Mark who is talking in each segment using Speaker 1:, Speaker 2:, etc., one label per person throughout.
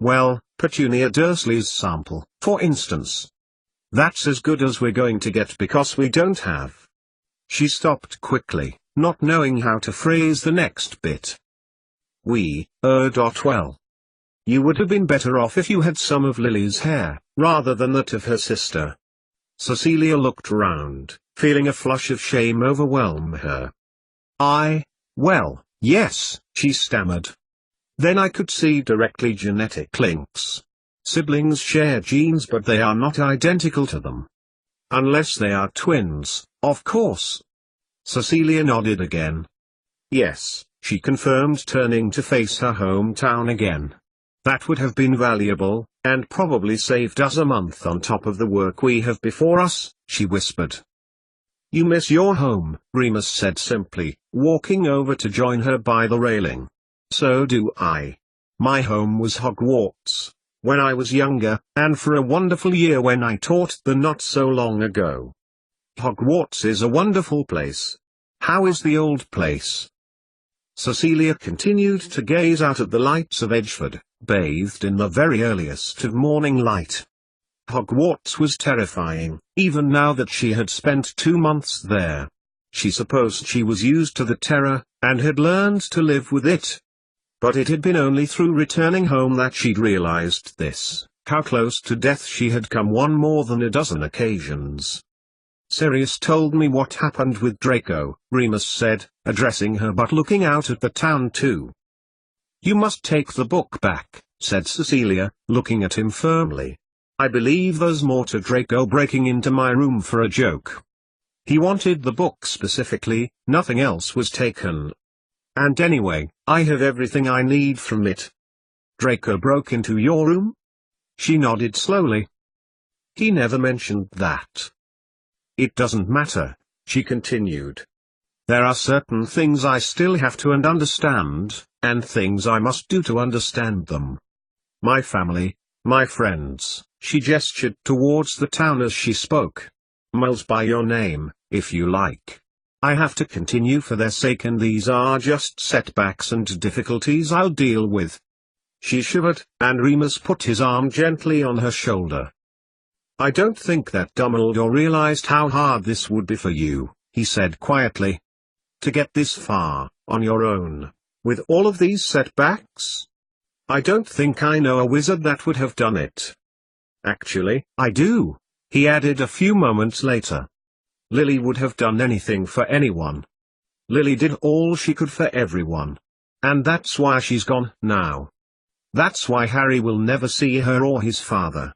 Speaker 1: Well, Petunia Dursley's sample, for instance. That's as good as we're going to get because we don't have. She stopped quickly, not knowing how to phrase the next bit. Well. You would have been better off if you had some of Lily's hair, rather than that of her sister. Cecilia looked round, feeling a flush of shame overwhelm her. Well, yes, she stammered. Then I could see directly genetic links. Siblings share genes but they are not identical to them. Unless they are twins, of course. Cecilia nodded again. Yes, she confirmed, turning to face her hometown again. That would have been valuable, and probably saved us a month on top of the work we have before us, she whispered. You miss your home, Remus said simply, walking over to join her by the railing. So do I. My home was Hogwarts, when I was younger, and for a wonderful year when I taught there not so long ago. Hogwarts is a wonderful place. How is the old place? Cecilia continued to gaze out at the lights of Edgeford, bathed in the very earliest of morning light. Hogwarts was terrifying, even now that she had spent 2 months there. She supposed she was used to the terror, and had learned to live with it. But it had been only through returning home that she'd realized this, how close to death she had come on more than a dozen occasions. Sirius told me what happened with Draco, Remus said, addressing her but looking out at the town too. You must take the book back, said Cecilia, looking at him firmly. I believe there's more to Draco breaking into my room for a joke. He wanted the book specifically, nothing else was taken. And anyway, I have everything I need from it. Draco broke into your room? She nodded slowly. He never mentioned that. It doesn't matter, she continued. There are certain things I still have to understand, and things I must do to understand them. My family, my friends, she gestured towards the town as she spoke. Miles by your name, if you like. I have to continue for their sake and these are just setbacks and difficulties I'll deal with. She shivered, and Remus put his arm gently on her shoulder. I don't think that Dumbledore realized how hard this would be for you, he said quietly. To get this far, on your own, with all of these setbacks? I don't think I know a wizard that would have done it. Actually, I do, he added a few moments later. Lily would have done anything for anyone. Lily did all she could for everyone. And that's why she's gone now. That's why Harry will never see her or his father.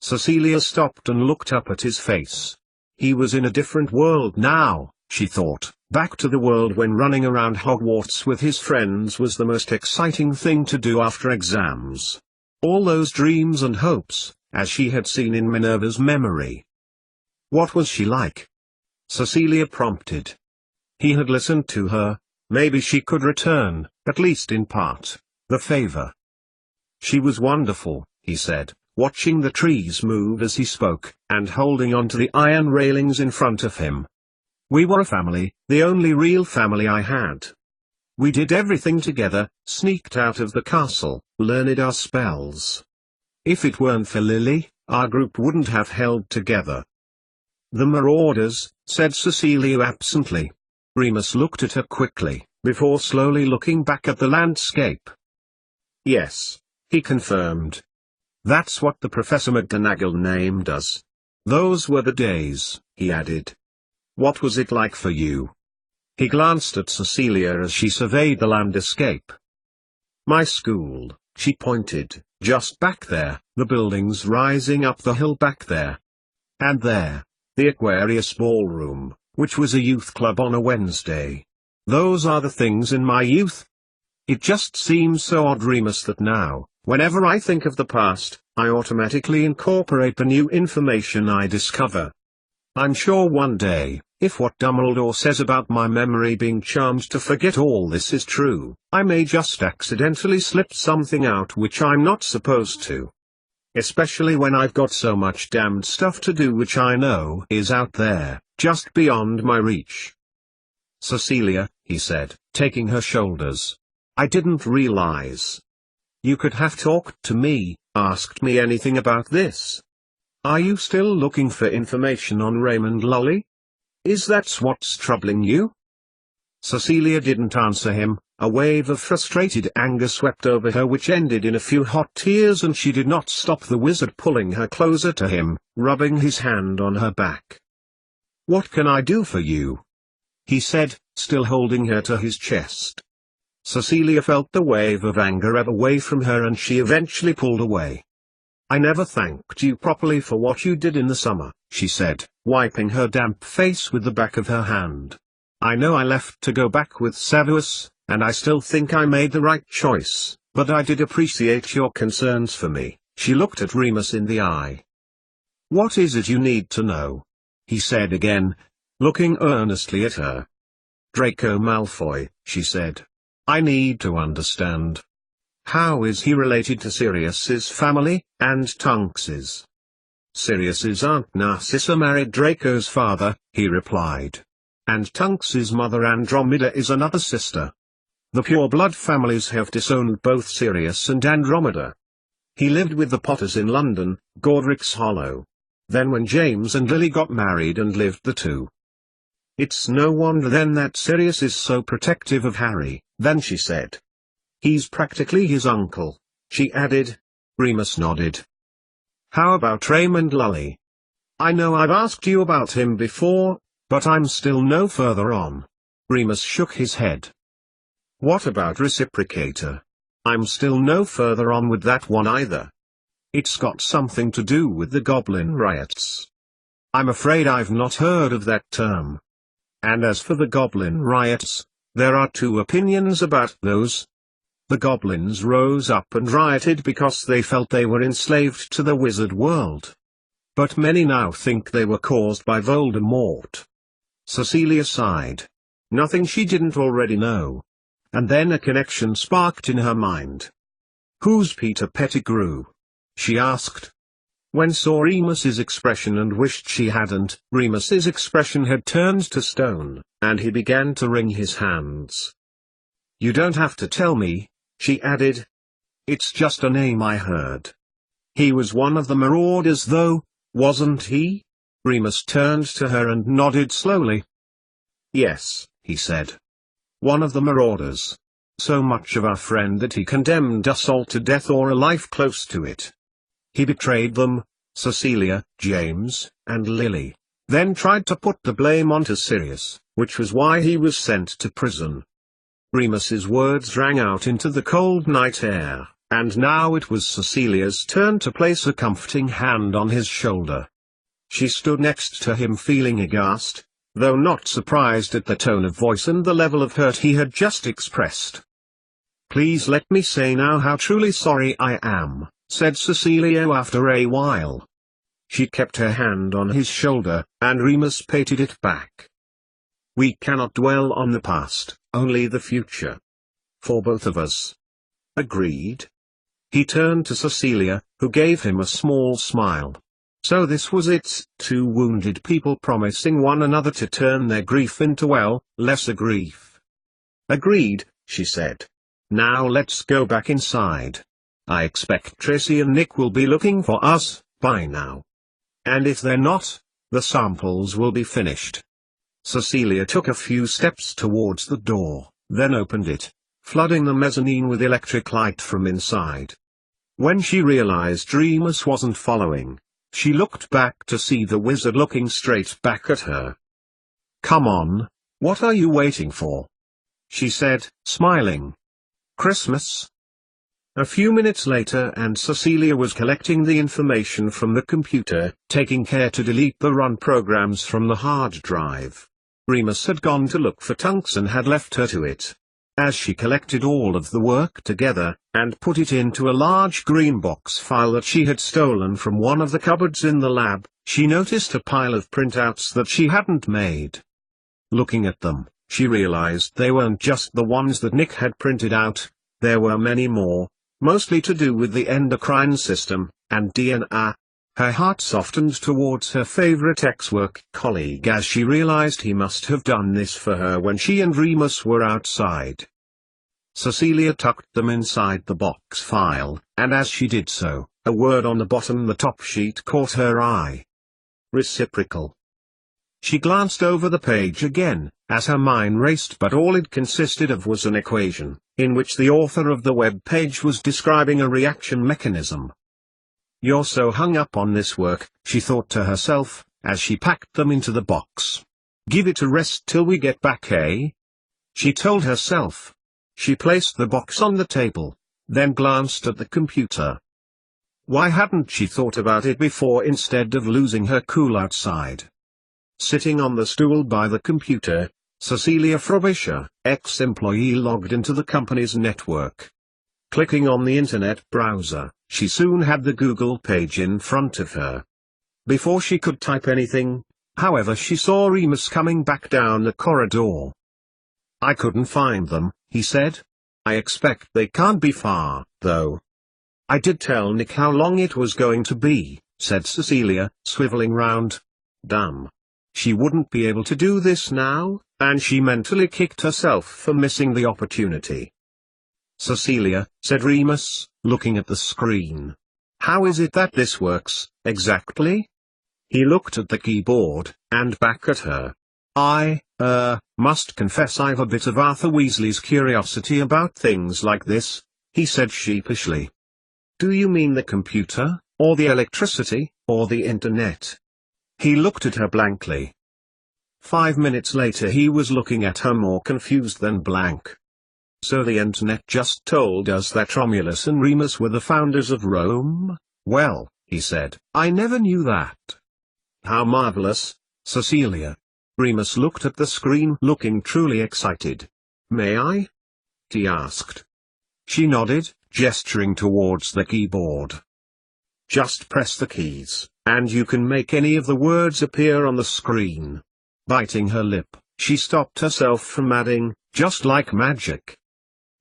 Speaker 1: Cecilia stopped and looked up at his face. He was in a different world now, she thought, back to the world when running around Hogwarts with his friends was the most exciting thing to do after exams. All those dreams and hopes, as she had seen in Minerva's memory. What was she like? Cecilia prompted. He had listened to her, maybe she could return, at least in part, the favor. She was wonderful, he said, watching the trees move as he spoke, and holding on to the iron railings in front of him. We were a family, the only real family I had. We did everything together, sneaked out of the castle, learned our spells. If it weren't for Lily, our group wouldn't have held together. The Marauders, said Cecilia absently. Remus looked at her quickly, before slowly looking back at the landscape. Yes, he confirmed. That's what the Professor McGonagall named us. Those were the days, he added. What was it like for you? He glanced at Cecilia as she surveyed the landscape. My school, she pointed, just back there, the buildings rising up the hill back there. And there, the Aquarius Ballroom, which was a youth club on a Wednesday. Those are the things in my youth. It just seems so odd, Remus, that now, whenever I think of the past, I automatically incorporate the new information I discover. I'm sure one day, if what Dumbledore says about my memory being charmed to forget all this is true, I may just accidentally slip something out which I'm not supposed to. Especially when I've got so much damned stuff to do which I know is out there, just beyond my reach. Cecilia, he said, taking her shoulders. I didn't realize. You could have talked to me, asked me anything about this. Are you still looking for information on Raymond Lully? Is that what's troubling you? Cecilia didn't answer him. A wave of frustrated anger swept over her which ended in a few hot tears, and she did not stop the wizard pulling her closer to him, rubbing his hand on her back. "What can I do for you?" he said, still holding her to his chest. Cecilia felt the wave of anger ebb away from her, and she eventually pulled away. "I never thanked you properly for what you did in the summer," she said, wiping her damp face with the back of her hand. "I know I left to go back with Savuous, and I still think I made the right choice, but I did appreciate your concerns for me." She looked at Remus in the eye. "What is it you need to know?" he said again, looking earnestly at her. "Draco Malfoy," she said. "I need to understand. How is he related to Sirius's family, and Tonks's?" "Sirius's aunt Narcissa married Draco's father," he replied. "And Tonks's mother Andromeda is another sister. The pure-blood families have disowned both Sirius and Andromeda. He lived with the Potters in London, Godric's Hollow. Then when James and Lily got married and lived the two. It's no wonder then that Sirius is so protective of Harry," then she said. "He's practically his uncle," she added. Remus nodded. "How about Raymond Lully? I know I've asked you about him before, but I'm still no further on." Remus shook his head. "What about Reciprocator? I'm still no further on with that one either. It's got something to do with the Goblin Riots." "I'm afraid I've not heard of that term. And as for the Goblin Riots, there are two opinions about those. The goblins rose up and rioted because they felt they were enslaved to the wizard world. But many now think they were caused by Voldemort." Cecilia sighed. Nothing she didn't already know. And then a connection sparked in her mind. "Who's Peter Pettigrew?" she asked. When saw Remus's expression and wished she hadn't, Remus's expression had turned to stone, and he began to wring his hands. "You don't have to tell me," she added. "It's just a name I heard. He was one of the Marauders though, wasn't he?" Remus turned to her and nodded slowly. "Yes," he said. "One of the Marauders. So much of our friend that he condemned us all to death or a life close to it. He betrayed them, Cecilia, James, and Lily, then tried to put the blame onto Sirius, which was why he was sent to prison." Remus's words rang out into the cold night air, and now it was Cecilia's turn to place a comforting hand on his shoulder. She stood next to him feeling aghast, though not surprised at the tone of voice and the level of hurt he had just expressed. "Please let me say now how truly sorry I am," said Cecilia after a while. She kept her hand on his shoulder, and Remus patted it back. "We cannot dwell on the past, only the future. For both of us. Agreed?" He turned to Cecilia, who gave him a small smile. So this was it, two wounded people promising one another to turn their grief into lesser grief. "Agreed," she said. "Now let's go back inside. I expect Tracy and Nick will be looking for us by now. And if they're not, the samples will be finished." Cecilia took a few steps towards the door, then opened it, flooding the mezzanine with electric light from inside. When she realized Remus wasn't following, she looked back to see the wizard looking straight back at her. "Come on, what are you waiting for?" she said, smiling. "Christmas?" A few minutes later and Cecilia was collecting the information from the computer, taking care to delete the run programs from the hard drive. Remus had gone to look for Tonks and had left her to it. As she collected all of the work together, and put it into a large green box file that she had stolen from one of the cupboards in the lab, she noticed a pile of printouts that she hadn't made. Looking at them, she realized they weren't just the ones that Nick had printed out. There were many more, mostly to do with the endocrine system, and DNA. Her heart softened towards her favorite ex-work colleague as she realized he must have done this for her when she and Remus were outside. Cecilia tucked them inside the box file, and as she did so, a word on the bottom the top sheet caught her eye. Reciprocal. She glanced over the page again, as her mind raced, but all it consisted of was an equation, in which the author of the web page was describing a reaction mechanism. "You're so hung up on this work," she thought to herself, as she packed them into the box. "Give it a rest till we get back, eh?" she told herself. She placed the box on the table, then glanced at the computer. Why hadn't she thought about it before instead of losing her cool outside? Sitting on the stool by the computer, Cecilia Frobisher, ex-employee, logged into the company's network. Clicking on the internet browser, she soon had the Google page in front of her. Before she could type anything, however, she saw Remus coming back down the corridor. "I couldn't find them," he said. "I expect they can't be far, though." "I did tell Nick how long it was going to be," said Cecilia, swiveling round. Damn. She wouldn't be able to do this now, and she mentally kicked herself for missing the opportunity. "Cecilia," said Remus, looking at the screen. "How is it that this works, exactly?" He looked at the keyboard, and back at her. "I must confess I've a bit of Arthur Weasley's curiosity about things like this," he said sheepishly. "Do you mean the computer, or the electricity, or the internet?" He looked at her blankly. 5 minutes later he was looking at her more confused than blank. "So the internet just told us that Romulus and Remus were the founders of Rome? Well," he said, "I never knew that." "How marvelous, Cecilia." Remus looked at the screen, looking truly excited. "May I?" he asked. She nodded, gesturing towards the keyboard. "Just press the keys, and you can make any of the words appear on the screen." Biting her lip, she stopped herself from adding, "just like magic."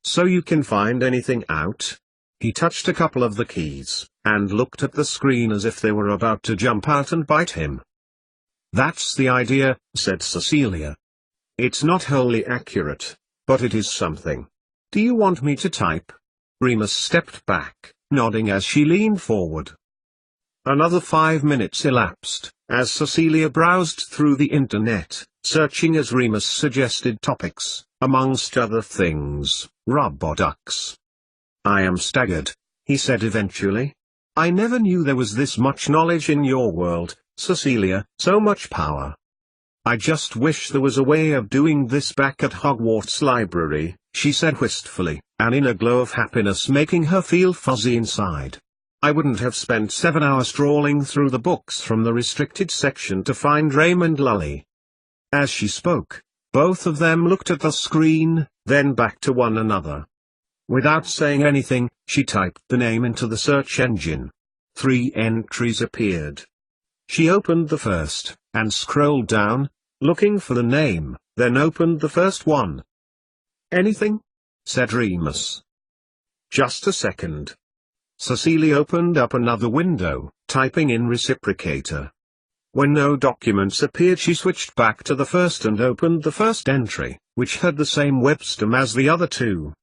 Speaker 1: "So you can find anything out?" He touched a couple of the keys, and looked at the screen as if they were about to jump out and bite him. "That's the idea," said Cecilia. "It's not wholly accurate, but it is something. Do you want me to type?" Remus stepped back, nodding as she leaned forward. Another 5 minutes elapsed, as Cecilia browsed through the internet, searching as Remus suggested topics, amongst other things, roboducks. "I am staggered," he said eventually. "I never knew there was this much knowledge in your world, Cecilia, so much power. I just wish there was a way of doing this back at Hogwarts Library," she said wistfully, an inner glow of happiness making her feel fuzzy inside. "I wouldn't have spent 7 hours trawling through the books from the restricted section to find Raymond Lully." As she spoke, both of them looked at the screen, then back to one another. Without saying anything, she typed the name into the search engine. 3 entries appeared. She opened the first, and scrolled down, looking for the name, then opened the first one. "Anything?" said Remus. "Just a second." Cecilia opened up another window, typing in reciprocator. When no documents appeared, she switched back to the first and opened the first entry, which had the same web stem as the other two.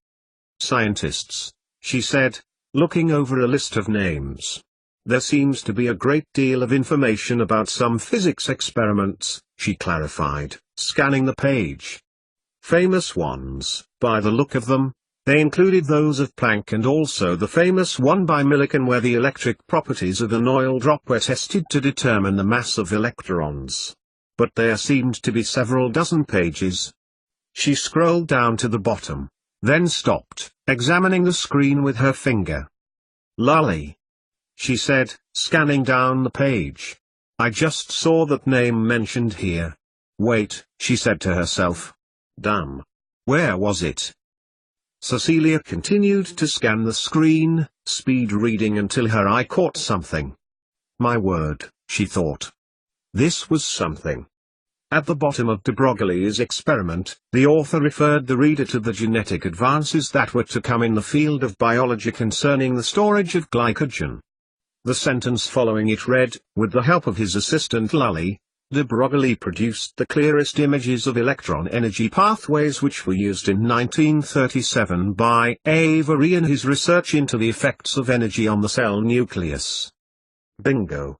Speaker 1: "Scientists," she said, looking over a list of names. "There seems to be a great deal of information about some physics experiments," she clarified, scanning the page. "Famous ones, by the look of them. They included those of Planck and also the famous one by Millikan where the electric properties of an oil drop were tested to determine the mass of electrons. But there seemed to be several dozen pages." She scrolled down to the bottom, then stopped, examining the screen with her finger. "Lully," she said, scanning down the page. "I just saw that name mentioned here. Wait," she said to herself. "Damn. Where was it?" Cecilia continued to scan the screen, speed reading until her eye caught something. My word, she thought. This was something. At the bottom of de Broglie's experiment, the author referred the reader to the genetic advances that were to come in the field of biology concerning the storage of glycogen. The sentence following it read, "With the help of his assistant Lully, de Broglie produced the clearest images of electron energy pathways which were used in 1937 by Avery in his research into the effects of energy on the cell nucleus. Bingo!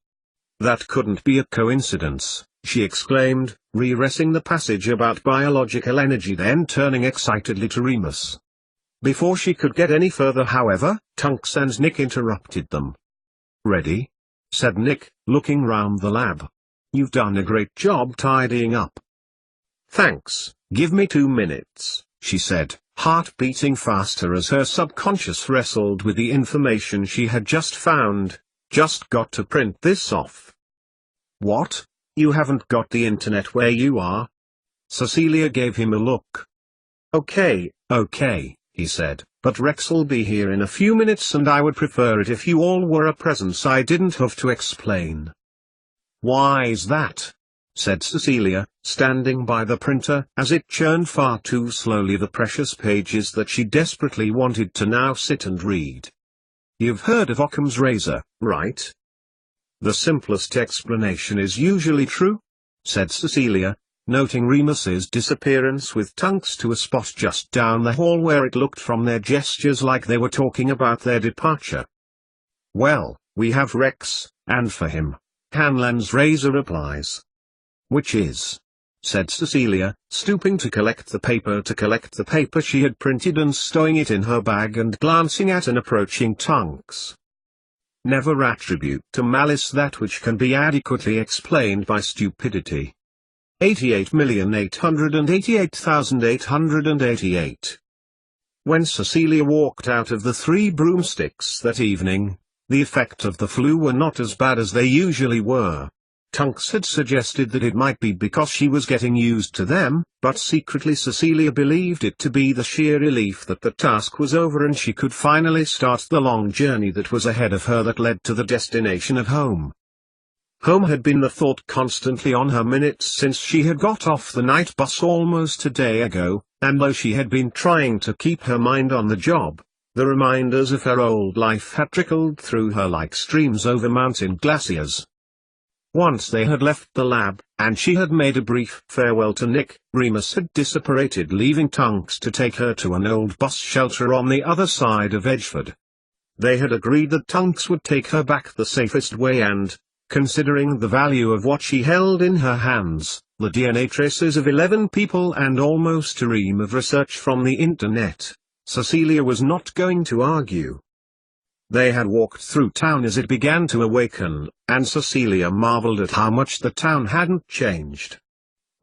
Speaker 1: That couldn't be a coincidence, she exclaimed, rereading the passage about biological energy, then turning excitedly to Remus. Before she could get any further, however, Tunks and Nick interrupted them. "Ready?" said Nick, looking round the lab. "You've done a great job tidying up." "Thanks, give me 2 minutes," she said, heart beating faster as her subconscious wrestled with the information she had just found. "Just got to print this off." "What? You haven't got the internet where you are?" Cecilia gave him a look. Okay, he said, "but Rex'll be here in a few minutes and I would prefer it if you all were present so I didn't have to explain." "Why's that?" said Cecilia, standing by the printer as it churned far too slowly the precious pages that she desperately wanted to now sit and read. "You've heard of Occam's razor, right?" "The simplest explanation is usually true," said Cecilia, noting Remus's disappearance with Tunks to a spot just down the hall where it looked from their gestures like they were talking about their departure. "Well, we have Rex, and for him, Hanlon's razor applies." "Which is?" said Cecilia, stooping to collect the paper she had printed and stowing it in her bag and glancing at an approaching Tunks. "Never attribute to malice that which can be adequately explained by stupidity. 88,888,888. When Cecilia walked out of the Three Broomsticks that evening, the effect of the flu were not as bad as they usually were. Tunks had suggested that it might be because she was getting used to them, but secretly Cecilia believed it to be the sheer relief that the task was over and she could finally start the long journey that was ahead of her that led to the destination of home. Home had been the thought constantly on her minutes since she had got off the night bus almost a day ago, and though she had been trying to keep her mind on the job, the reminders of her old life had trickled through her like streams over mountain glaciers. Once they had left the lab, and she had made a brief farewell to Nick, Remus had disapparated, leaving Tunks to take her to an old bus shelter on the other side of Edgeford. They had agreed that Tunks would take her back the safest way and, considering the value of what she held in her hands, the DNA traces of 11 people and almost a ream of research from the internet, Cecilia was not going to argue. They had walked through town as it began to awaken, and Cecilia marveled at how much the town hadn't changed.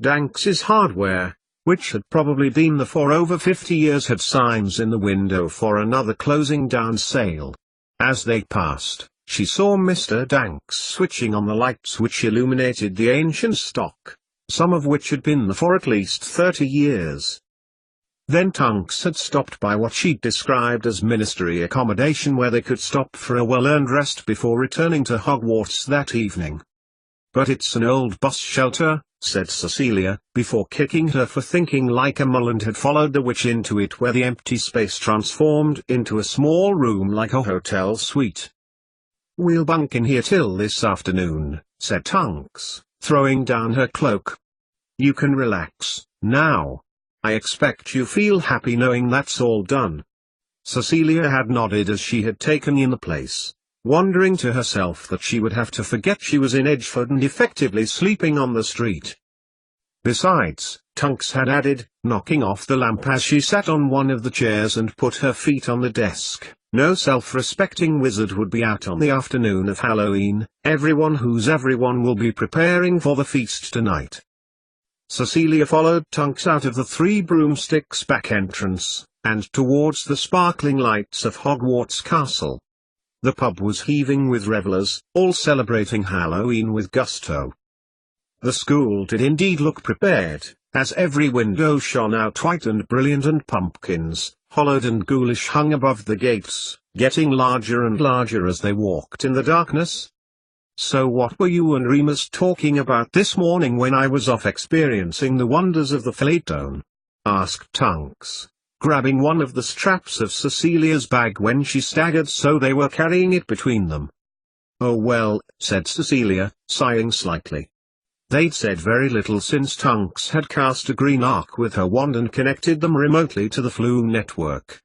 Speaker 1: Danks's Hardware, which had probably been there for over 50 years, had signs in the window for another closing down sale. As they passed, she saw Mr. Danks switching on the lights which illuminated the ancient stock, some of which had been there for at least 30 years. Then Tunks had stopped by what she described as ministry accommodation, where they could stop for a well-earned rest before returning to Hogwarts that evening. "But it's an old bus shelter," said Cecilia, before kicking her for thinking like a mole, and had followed the witch into it, where the empty space transformed into a small room like a hotel suite. "We'll bunk in here till this afternoon," said Tunks, throwing down her cloak. "You can relax, now. I expect you feel happy knowing that's all done." Cecilia had nodded as she had taken in the place, wondering to herself that she would have to forget she was in Edgeford and effectively sleeping on the street. Besides, Tunks had added, knocking off the lamp as she sat on one of the chairs and put her feet on the desk, "No self-respecting wizard would be out on the afternoon of Halloween. Everyone who's everyone will be preparing for the feast tonight." Cecilia followed Tunks out of the Three Broomsticks back entrance, and towards the sparkling lights of Hogwarts Castle. The pub was heaving with revellers, all celebrating Halloween with gusto. The school did indeed look prepared, as every window shone out white and brilliant, and pumpkins, hollowed and ghoulish, hung above the gates, getting larger and larger as they walked in the darkness. "So what were you and Remus talking about this morning when I was off experiencing the wonders of the Phaeton?" asked Tunks, grabbing one of the straps of Cecilia's bag when she staggered so they were carrying it between them. "Oh well," said Cecilia, sighing slightly. They'd said very little since Tonks had cast a green arc with her wand and connected them remotely to the Flume network.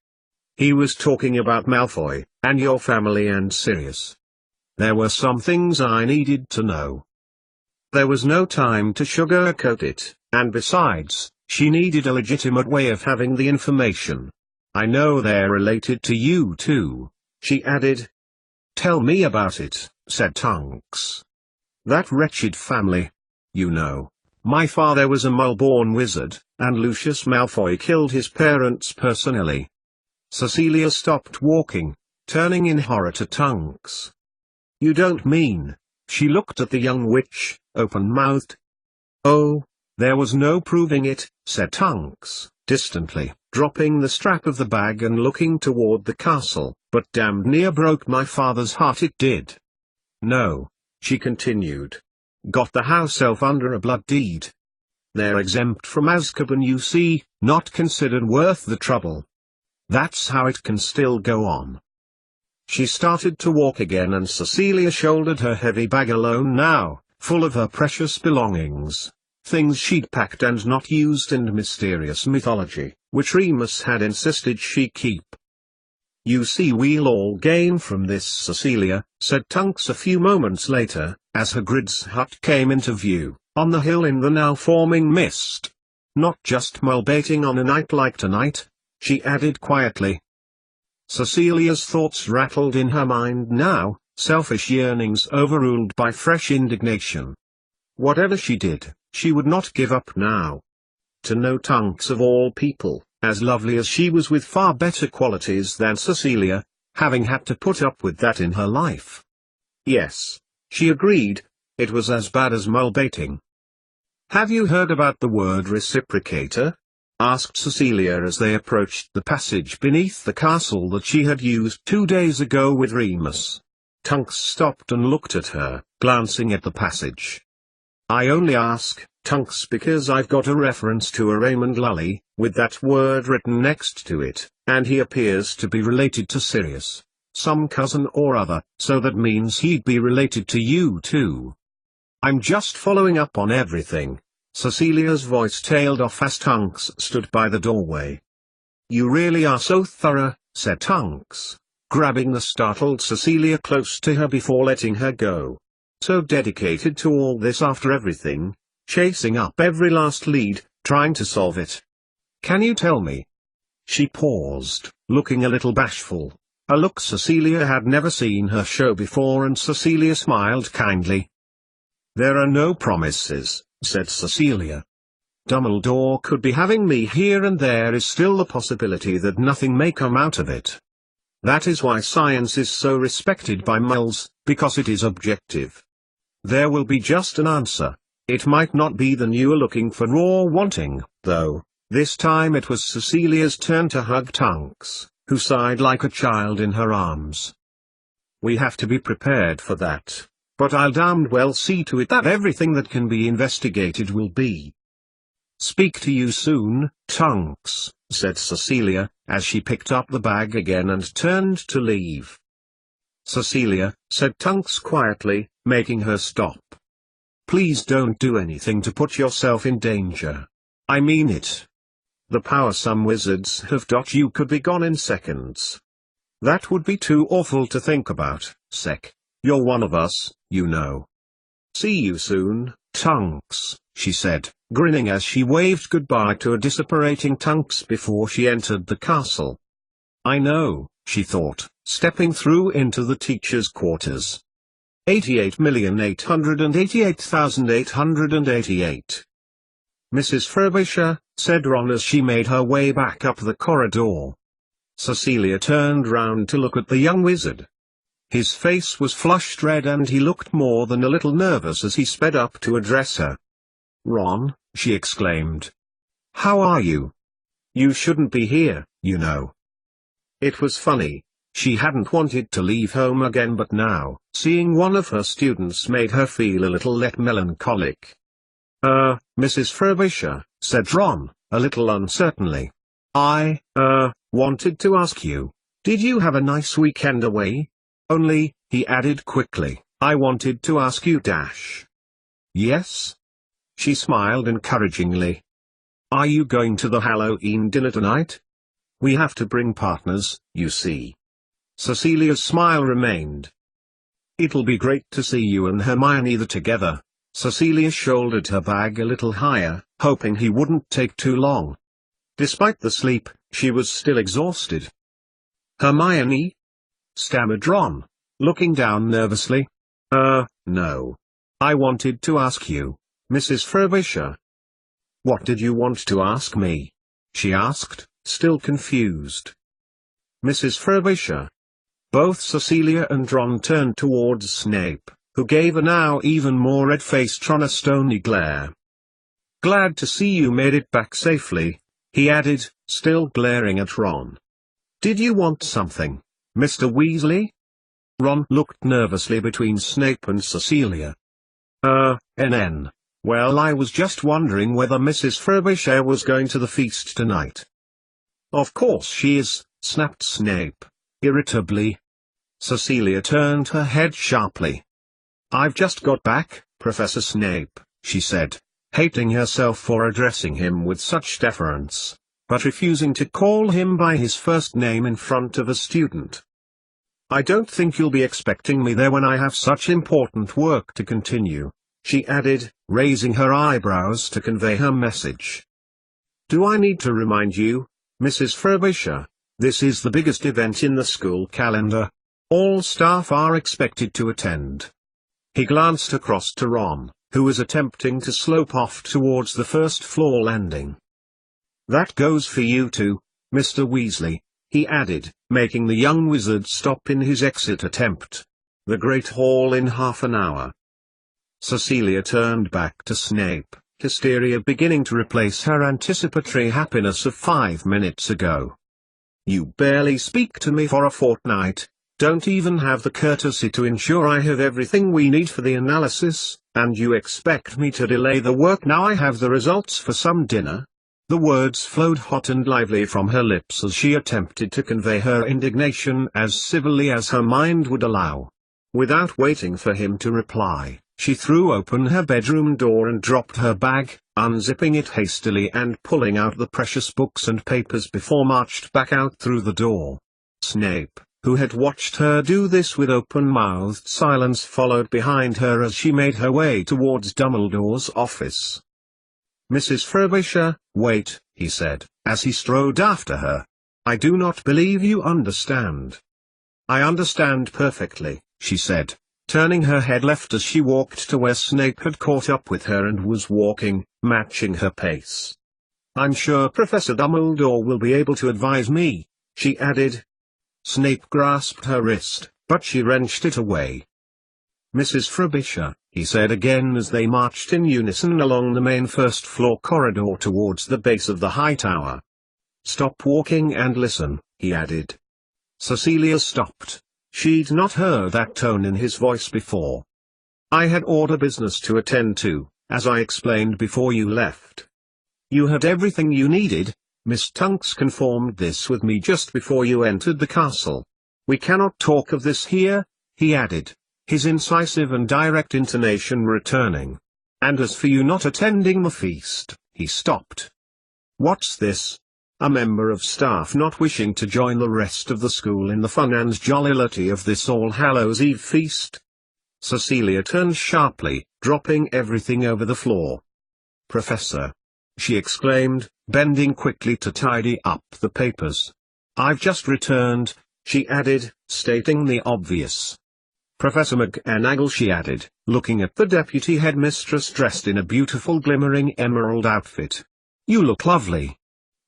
Speaker 1: He was talking about Malfoy, and your family and Sirius. There were some things I needed to know. There was no time to sugarcoat it, and besides, she needed a legitimate way of having the information. I know they're related to you too, she added. Tell me about it, said Tonks. That wretched family. You know, my father was a Mole-born wizard, and Lucius Malfoy killed his parents personally. Cecilia stopped walking, turning in horror to Tonks. You don't mean? She looked at the young witch, open-mouthed. Oh, there was no proving it, said Tonks, distantly, dropping the strap of the bag and looking toward the castle, but damned near broke my father's heart it did. No, she continued. Got the house elf under a blood deed. They're exempt from Azkaban, you see, not considered worth the trouble. That's how it can still go on. She started to walk again and Cecilia shouldered her heavy bag alone now, full of her precious belongings, things she'd packed and not used and mysterious mythology, which Remus had insisted she keep. You see, we'll all gain from this, Cecilia, said Tonks a few moments later, as Hagrid's hut came into view, on the hill in the now forming mist. Not just mole-baiting on a night like tonight, she added quietly. Cecilia's thoughts rattled in her mind now, selfish yearnings overruled by fresh indignation. Whatever she did, she would not give up now. To know Tonks of all people, as lovely as she was with far better qualities than Cecilia, having had to put up with that in her life. Yes, she agreed, it was as bad as mole-baiting. Have you heard about the word reciprocator? Asked Cecilia as they approached the passage beneath the castle that she had used 2 days ago with Remus. Tonks stopped and looked at her, glancing at the passage. I only ask, Tonks, because I've got a reference to a Raymond Lully, with that word written next to it, and he appears to be related to Sirius, some cousin or other, so that means he'd be related to you too. I'm just following up on everything. Cecilia's voice tailed off as Tonks stood by the doorway. You really are so thorough, said Tonks, grabbing the startled Cecilia close to her before letting her go. So dedicated to all this after everything, chasing up every last lead, trying to solve it. Can you tell me? She paused, looking a little bashful, a look Cecilia had never seen her show before, and Cecilia smiled kindly. There are no promises, said Cecilia. Dumbledore could be having me here, and there is still the possibility that nothing may come out of it. That is why science is so respected by muggles, because it is objective. There will be just an answer. It might not be the you are looking for or wanting, though. This time it was Cecilia's turn to hug Tonks, who sighed like a child in her arms. We have to be prepared for that. But I'll damned well see to it that everything that can be investigated will be. Speak to you soon, Tonks, said Cecilia, as she picked up the bag again and turned to leave. Cecilia, said Tonks quietly, making her stop. Please don't do anything to put yourself in danger. I mean it. The power some wizards have got you could be gone in seconds. That would be too awful to think about, Sec. You're one of us, you know. See you soon, Tonks, she said, grinning as she waved goodbye to a disapparating Tonks before she entered the castle. I know, she thought, stepping through into the teacher's quarters. 88,888,888. Mrs. Frobisher, said Ron as she made her way back up the corridor. Cecilia turned round to look at the young wizard. His face was flushed red and he looked more than a little nervous as he sped up to address her. Ron, she exclaimed. How are you? You shouldn't be here, you know. It was funny. She hadn't wanted to leave home again, but now, seeing one of her students made her feel a little melancholic. Mrs. Frobisher, said Ron, a little uncertainly. I, wanted to ask you, did you have a nice weekend away? Only, he added quickly, I wanted to ask you. Yes? She smiled encouragingly. "Are you going to the Halloween dinner tonight? We have to bring partners, you see." Cecilia's smile remained. "It'll be great to see you and Hermione there together." Cecilia shouldered her bag a little higher, hoping he wouldn't take too long. Despite the sleep, she was still exhausted. "Hermione?" stammered Ron, looking down nervously. No. I wanted to ask you, Mrs. Frobisher." "What did you want to ask me?" she asked, still confused. "Mrs. Frobisher." Both Cecilia and Ron turned towards Snape, who gave a now even more red-faced Ron a stony glare. "Glad to see you made it back safely," he added, still glaring at Ron. "Did you want something, Mr. Weasley?" Ron looked nervously between Snape and Cecilia. Well, I was just wondering whether Mrs. Frobisher was going to the feast tonight." "Of course she is," snapped Snape, irritably. Cecilia turned her head sharply. "I've just got back, Professor Snape," she said, hating herself for addressing him with such deference, but refusing to call him by his first name in front of a student. "I don't think you'll be expecting me there when I have such important work to continue," she added, raising her eyebrows to convey her message. "Do I need to remind you, Mrs. Frobisher, this is the biggest event in the school calendar. All staff are expected to attend." He glanced across to Ron, who was attempting to slope off towards the first-floor landing. "That goes for you too, Mr. Weasley," he added, making the young wizard stop in his exit attempt. "The Great Hall in half an hour." Cecilia turned back to Snape, hysteria beginning to replace her anticipatory happiness of 5 minutes ago. "You barely speak to me for a fortnight, don't even have the courtesy to ensure I have everything we need for the analysis, and you expect me to delay the work now I have the results for some dinner?" The words flowed hot and lively from her lips as she attempted to convey her indignation as civilly as her mind would allow. Without waiting for him to reply, she threw open her bedroom door and dropped her bag, unzipping it hastily and pulling out the precious books and papers before marched back out through the door. Snape, who had watched her do this with open-mouthed silence, followed behind her as she made her way towards Dumbledore's office. "Mrs. Frobisher, wait," he said, as he strode after her. "I do not believe you understand." "I understand perfectly," she said, turning her head left as she walked to where Snape had caught up with her and was walking, matching her pace. "I'm sure Professor Dumbledore will be able to advise me," she added. Snape grasped her wrist, but she wrenched it away. "Mrs. Frobisher," he said again as they marched in unison along the main first-floor corridor towards the base of the high tower. "Stop walking and listen," he added. Cecilia stopped. She'd not heard that tone in his voice before. "I had order business to attend to, as I explained before you left. You had everything you needed. Miss Tunks confirmed this with me just before you entered the castle. We cannot talk of this here," he added, his incisive and direct intonation returning. "And as for you not attending the feast," he stopped. "What's this? A member of staff not wishing to join the rest of the school in the fun and jollity of this All Hallows Eve feast?" Cecilia turned sharply, dropping everything over the floor. "Professor!" she exclaimed, bending quickly to tidy up the papers. "I've just returned," she added, stating the obvious. "Professor McGonagall," she added, looking at the deputy headmistress dressed in a beautiful glimmering emerald outfit. "You look lovely."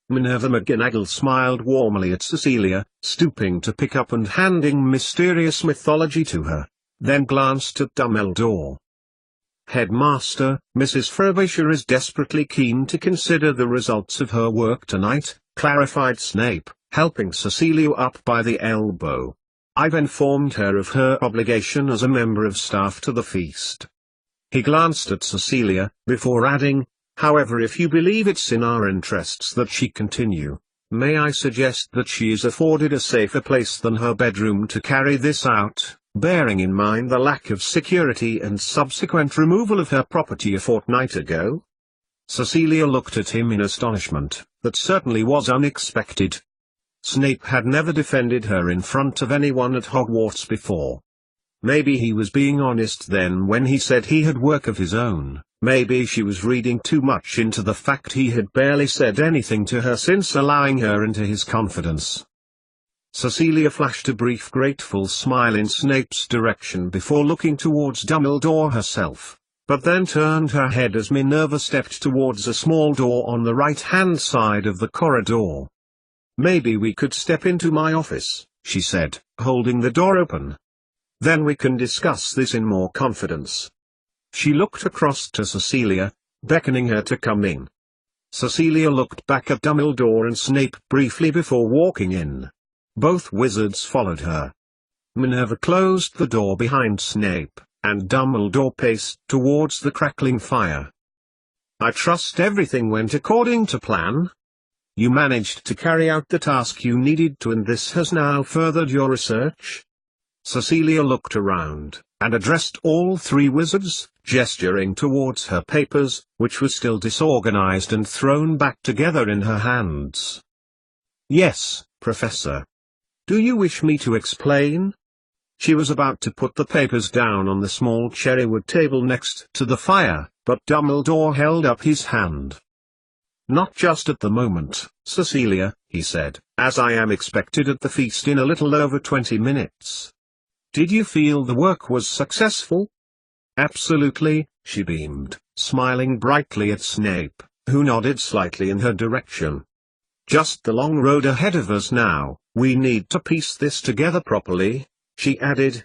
Speaker 1: Minerva McGonagall smiled warmly at Cecilia, stooping to pick up and handing Mysterious Mythology to her, then glanced at Dumbledore. "Headmaster, Mrs. Frobisher is desperately keen to consider the results of her work tonight," clarified Snape, helping Cecilia up by the elbow. "I've informed her of her obligation as a member of staff to the feast." He glanced at Cecilia, before adding, "However, if you believe it's in our interests that she continue, may I suggest that she is afforded a safer place than her bedroom to carry this out?" bearing in mind the lack of security and subsequent removal of her property a fortnight ago? Cecilia looked at him in astonishment. That certainly was unexpected. Snape had never defended her in front of anyone at Hogwarts before. Maybe he was being honest then when he said he had work of his own. Maybe she was reading too much into the fact he had barely said anything to her since allowing her into his confidence. Cecilia flashed a brief grateful smile in Snape's direction before looking towards Dumbledore herself, but then turned her head as Minerva stepped towards a small door on the right-hand side of the corridor. "Maybe we could step into my office," she said, holding the door open. "Then we can discuss this in more confidence." She looked across to Cecilia, beckoning her to come in. Cecilia looked back at Dumbledore and Snape briefly before walking in. Both wizards followed her. Minerva closed the door behind Snape, and Dumbledore paced towards the crackling fire. "I trust everything went according to plan? You managed to carry out the task you needed to, and this has now furthered your research?" Cecilia looked around, and addressed all three wizards, gesturing towards her papers, which were still disorganized and thrown back together in her hands. "Yes, Professor. Do you wish me to explain?" She was about to put the papers down on the small cherrywood table next to the fire, but Dumbledore held up his hand. "Not just at the moment, Cecilia," he said, "as I am expected at the feast in a little over 20 minutes. Did you feel the work was successful?" "Absolutely," she beamed, smiling brightly at Snape, who nodded slightly in her direction. "Just the long road ahead of us now. We need to piece this together properly," she added.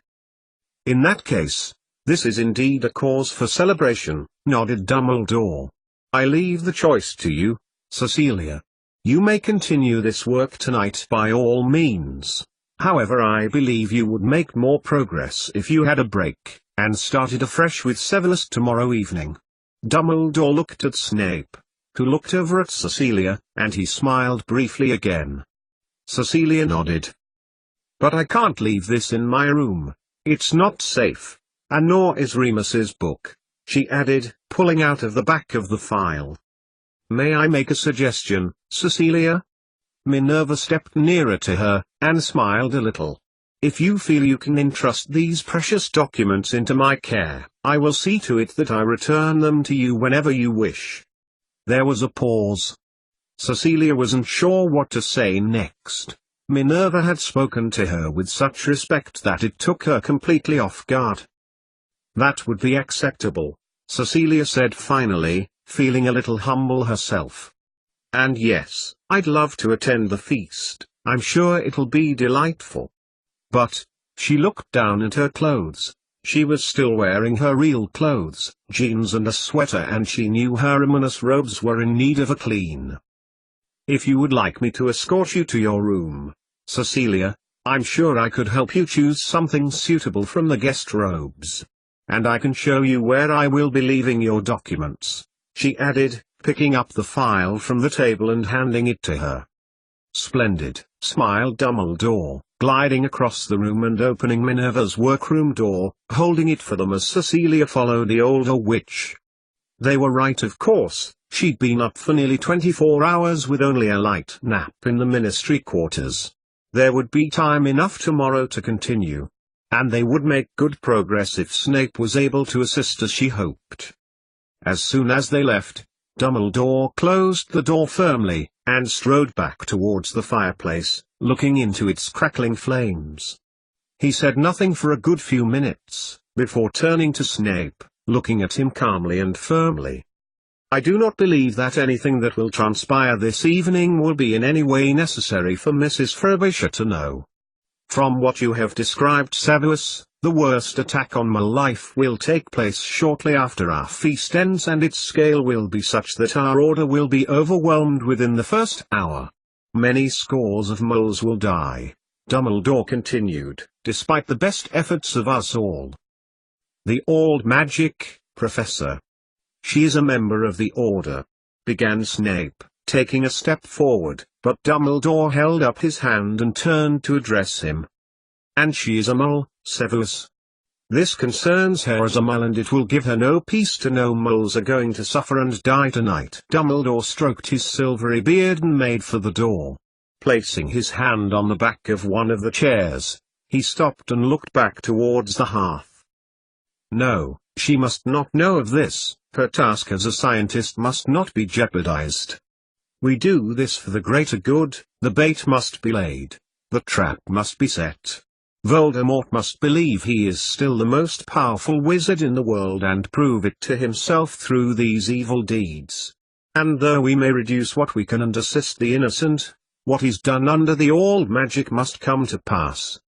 Speaker 1: "In that case, this is indeed a cause for celebration," nodded Dumbledore. "I leave the choice to you, Cecilia. You may continue this work tonight by all means. However, I believe you would make more progress if you had a break, and started afresh with Severus tomorrow evening." Dumbledore looked at Snape, who looked over at Cecilia, and he smiled briefly again. Cecilia nodded. "But I can't leave this in my room. It's not safe. And nor is Remus's book," she added, pulling out of the back of the file. "May I make a suggestion, Cecilia?" Minerva stepped nearer to her, and smiled a little. "If you feel you can entrust these precious documents into my care, I will see to it that I return them to you whenever you wish." There was a pause. Cecilia wasn't sure what to say next. Minerva had spoken to her with such respect that it took her completely off guard. "That would be acceptable," Cecilia said finally, feeling a little humble herself. "And yes, I'd love to attend the feast. I'm sure it'll be delightful. But," she looked down at her clothes. She was still wearing her real clothes, jeans and a sweater, and she knew her Remus robes were in need of a clean. "If you would like me to escort you to your room, Cecilia, I'm sure I could help you choose something suitable from the guest robes. And I can show you where I will be leaving your documents," she added, picking up the file from the table and handing it to her. "Splendid," smiled Dumbledore, gliding across the room and opening Minerva's workroom door, holding it for them as Cecilia followed the older witch. They were right, of course. She'd been up for nearly 24 hours with only a light nap in the ministry quarters. There would be time enough tomorrow to continue. And they would make good progress if Snape was able to assist as she hoped. As soon as they left, Dumbledore closed the door firmly, and strode back towards the fireplace, looking into its crackling flames. He said nothing for a good few minutes, before turning to Snape, looking at him calmly and firmly. "I do not believe that anything that will transpire this evening will be in any way necessary for Mrs. Frobisher to know. From what you have described, Severus, the worst attack on my life will take place shortly after our feast ends, and its scale will be such that our order will be overwhelmed within the first hour. Many scores of moles will die," Dumbledore continued, "despite the best efforts of us all." "The old magic, Professor. She is a member of the Order," began Snape, taking a step forward, but Dumbledore held up his hand and turned to address him. "And she is a mole," Severus. This concerns her as a mole, and it will give her no peace to know moles are going to suffer and die tonight. Dumbledore stroked his silvery beard and made for the door. Placing his hand on the back of one of the chairs, he stopped and looked back towards the hearth. No, she must not know of this. Her task as a scientist must not be jeopardized. We do this for the greater good. The bait must be laid. The trap must be set. Voldemort must believe he is still the most powerful wizard in the world and prove it to himself through these evil deeds. And though we may reduce what we can and assist the innocent, what is done under the all magic must come to pass.